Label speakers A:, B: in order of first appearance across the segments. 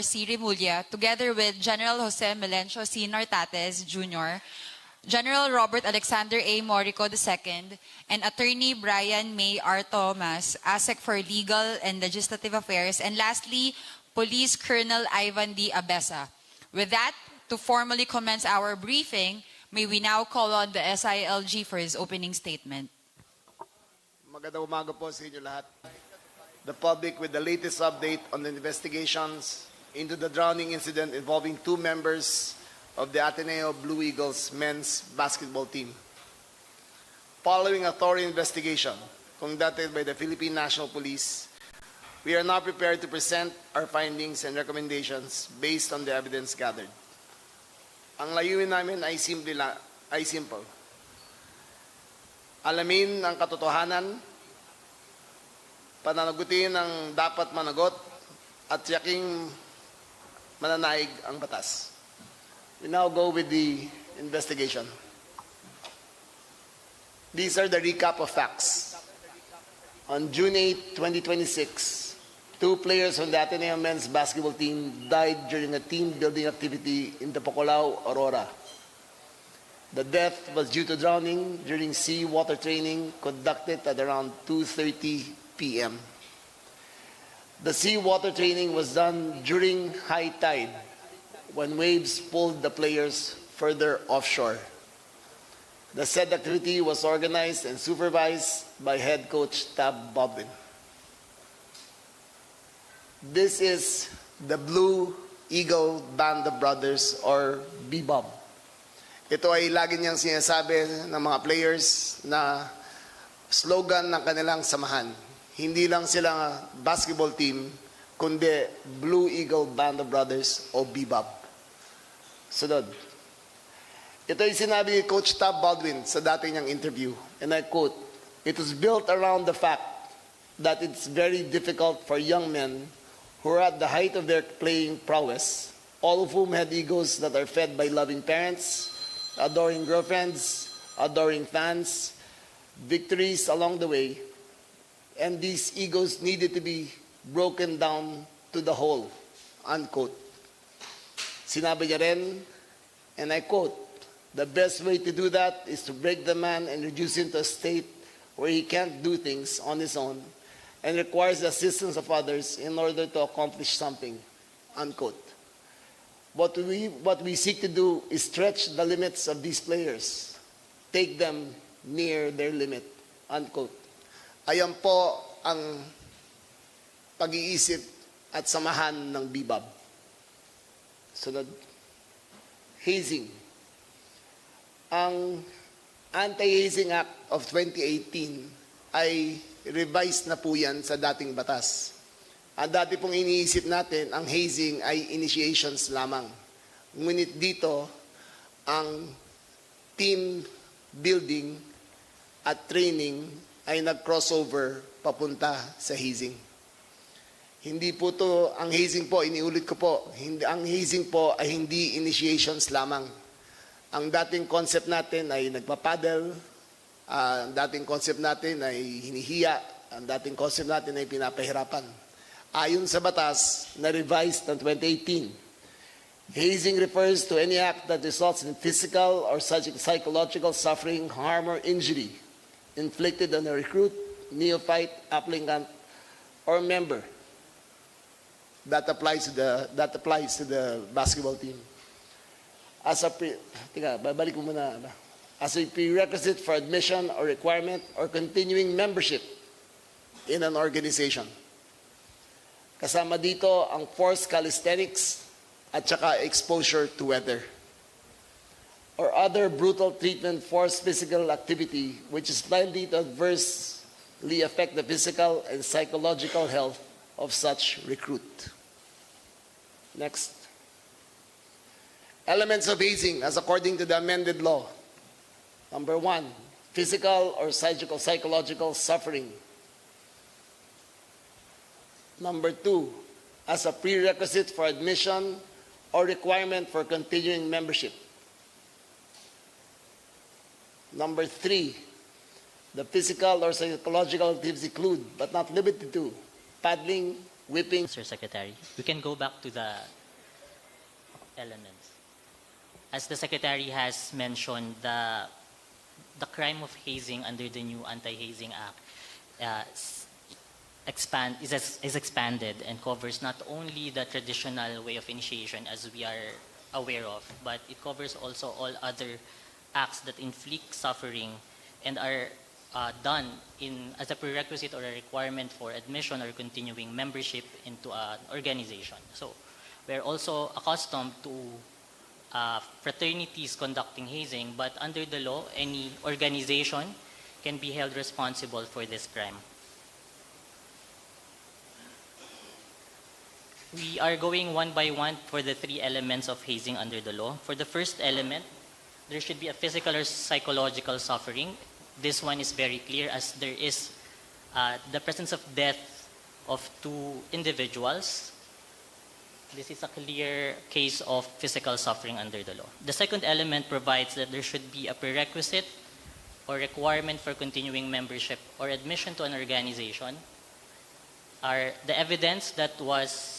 A: C. Remulla, together with General Jose Melencio C. Nartatez, Jr., General Robert Alexander A. Morico II, and Attorney Brian May R. Thomas, ASEC for Legal and Legislative Affairs, and lastly, Police Colonel Ivan D. Abesa. With that, to formally commence our briefing, may we now call on the SILG for his opening statement.
B: Magandang umaga po sa inyo lahat. The public with the latest update on the investigations into the drowning incident involving 2 members of the Ateneo Blue Eagles men's basketball team. Following a thorough investigation conducted by the Philippine National Police, we are now prepared to present our findings and recommendations based on the evidence gathered. Ang layunin namin ay simple. Alamin ang katotohanan, pananagutin ang dapat managot, at tiyaking mananaig ang batas. We now go with the investigation. These are the recap of facts. On June 8, 2026, 2 players from the Ateneo men's basketball team died during a team building activity in the Pocolao, Aurora. The death was due to drowning during sea water training conducted at around 2:30 p.m. The sea water training was done during high tide when waves pulled the players further offshore. The said activity was organized and supervised by head coach Tab Baldwin. This is the Blue Eagle Band of Brothers or BBOB. Ito ay lagi niyang sinasabi ng mga players na slogan ng kanilang samahan. Hindi lang sila basketball team, kundi Blue Eagle Band of Brothers o BBOB. Sunod. Ito ay sinabi ni Coach Tab Baldwin sa dati niyang interview, and I quote, "It was built around the fact that it's very difficult for young men who are at the height of their playing prowess, all of whom had egos that are fed by loving parents, adoring girlfriends, adoring fans, victories along the way, and these egos needed to be broken down to the whole," unquote. Sinabi niya rin, and I quote, "The best way to do that is to break the man and reduce him to a state where he can't do things on his own and requires the assistance of others in order to accomplish something," unquote. What we seek to do is stretch the limits of these players, take them near their limit, unquote. Ayan po ang pag-iisip at samahan ng BBOB. Sunod. Hazing. Ang Anti-Hazing Act of 2018 ay revised na po yan sa dating batas. Ang dati pong iniisip natin, ang hazing ay initiations lamang. Ngunit dito, ang team building at training ay nag-crossover papunta sa hazing. Hindi po to, ang hazing po, iniulit ko po, ang hazing po ay hindi initiations lamang. Ang dating concept natin ay nagpapaddle, ang dating concept natin ay hinihiya, ang dating concept natin ay pinapahirapan. Ayon sa batas na revised ng 2018, hazing refers to any act that results in physical or psychological suffering, harm, or injury inflicted on a recruit, neophyte, applicant, or member. That applies to the basketball team. As a prerequisite for admission or requirement or continuing membership in an organization. Kasama dito ang forced calisthenics at saka exposure to weather or other brutal treatment, forced physical activity which is likely to adversely affect the physical and psychological health of such recruit. Next. Elements of hazing as according to the amended law. Number 1, physical or psychological suffering. Number 2, as a prerequisite for admission or requirement for continuing membership. Number 3, the physical or psychological activities include, but not limited to, paddling, whipping.
C: Mr. Secretary, we can go back to the elements. As the Secretary has mentioned, the crime of hazing under the new Anti-Hazing Act is expanded and covers not only the traditional way of initiation as we are aware of, but it covers also all other acts that inflict suffering and are done as a prerequisite or a requirement for admission or continuing membership into an organization. So we're also accustomed to fraternities conducting hazing, but under the law, any organization can be held responsible for this crime. We are going one by one for the three elements of hazing under the law. For the first element, there should be a physical or psychological suffering. This one is very clear as there is the presence of death of two individuals. This is a clear case of physical suffering under the law. The second element provides that there should be a prerequisite or requirement for continuing membership or admission to an organization. The evidence that was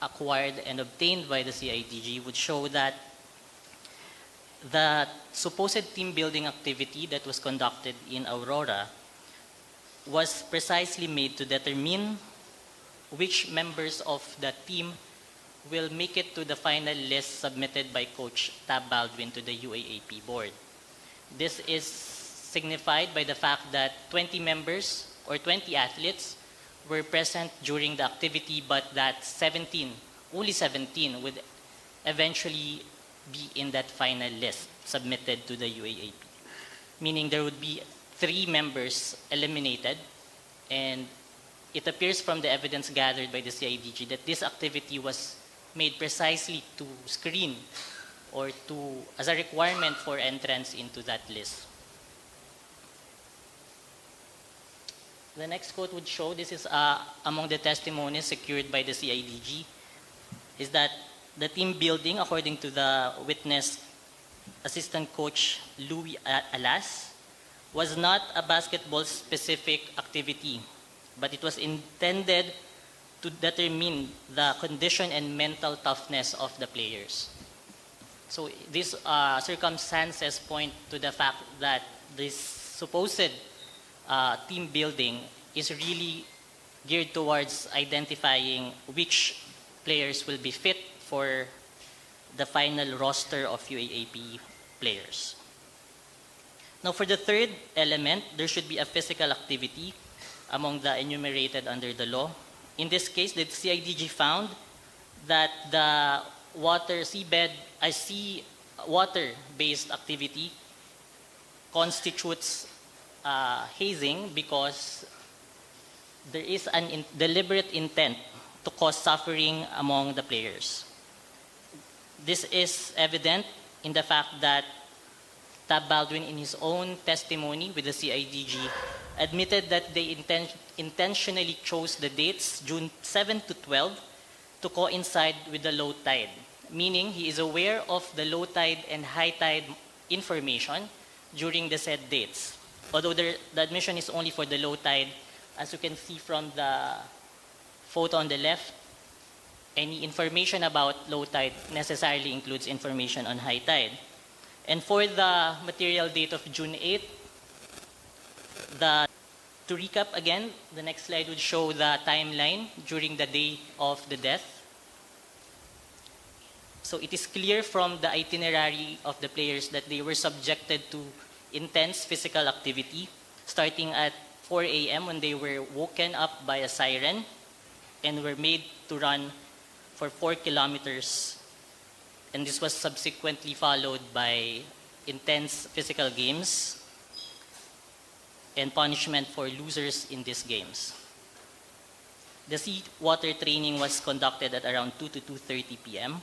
C: acquired and obtained by the CIDG would show that the supposed team building activity that was conducted in Aurora was precisely made to determine which members of the team will make it to the final list submitted by Coach Tab Baldwin to the UAAP board. This is signified by the fact that 20 members or 20 athletes were present during the activity, but that only 17 would eventually be in that final list submitted to the UAAP. Meaning there would be 3 members eliminated, and it appears from the evidence gathered by the CIDG that this activity was made precisely to screen or as a requirement for entrance into that list. The next quote would show, this is among the testimonies secured by the CIDG, is that the team building, according to the witness, assistant coach Louis Alas, was not a basketball-specific activity, but it was intended to determine the condition and mental toughness of the players. So these circumstances point to the fact that this supposed team building is really geared towards identifying which players will be fit for the final roster of UAAP players. Now for the third element, there should be a physical activity among the enumerated under the law. In this case, the CIDG found that the sea water-based activity constitutes hazing because there is an deliberate intent to cause suffering among the players. This is evident in the fact that Tab Baldwin, in his own testimony with the CIDG, admitted that they intentionally chose the dates June 7 to 12 to coincide with the low tide, meaning he is aware of the low tide and high tide information during the said dates. Although the admission is only for the low tide, as you can see from the photo on the left, any information about low tide necessarily includes information on high tide. And for the material date of June 8, to recap again, the next slide would show the timeline during the day of the death. So it is clear from the itinerary of the players that they were subjected to intense physical activity, starting at 4 a.m. when they were woken up by a siren and were made to run for 4 kilometers. And this was subsequently followed by intense physical games and punishment for losers in these games. The sea water training was conducted at around 2 to 2:30 p.m.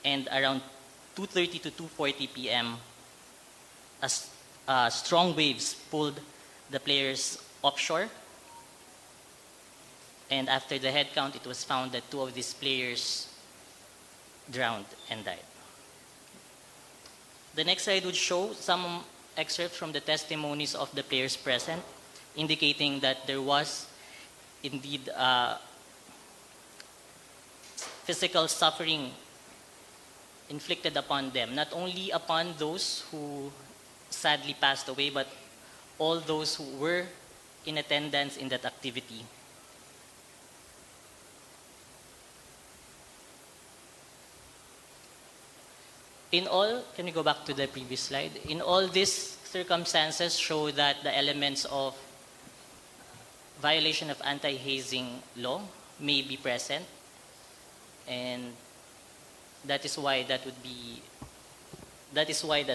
C: and around 2:30 to 2:40 p.m. as strong waves pulled the players offshore. And after the head count, it was found that 2 of these players drowned and died. The next slide would show some excerpts from the testimonies of the players present, indicating that there was indeed physical suffering inflicted upon them, not only upon those who sadly passed away, but all those who were in attendance in that activity. In all, can we go back to the previous slide? In all these circumstances show that the elements of violation of anti-hazing law may be present, and that is why that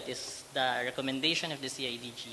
C: is the recommendation of the CIDG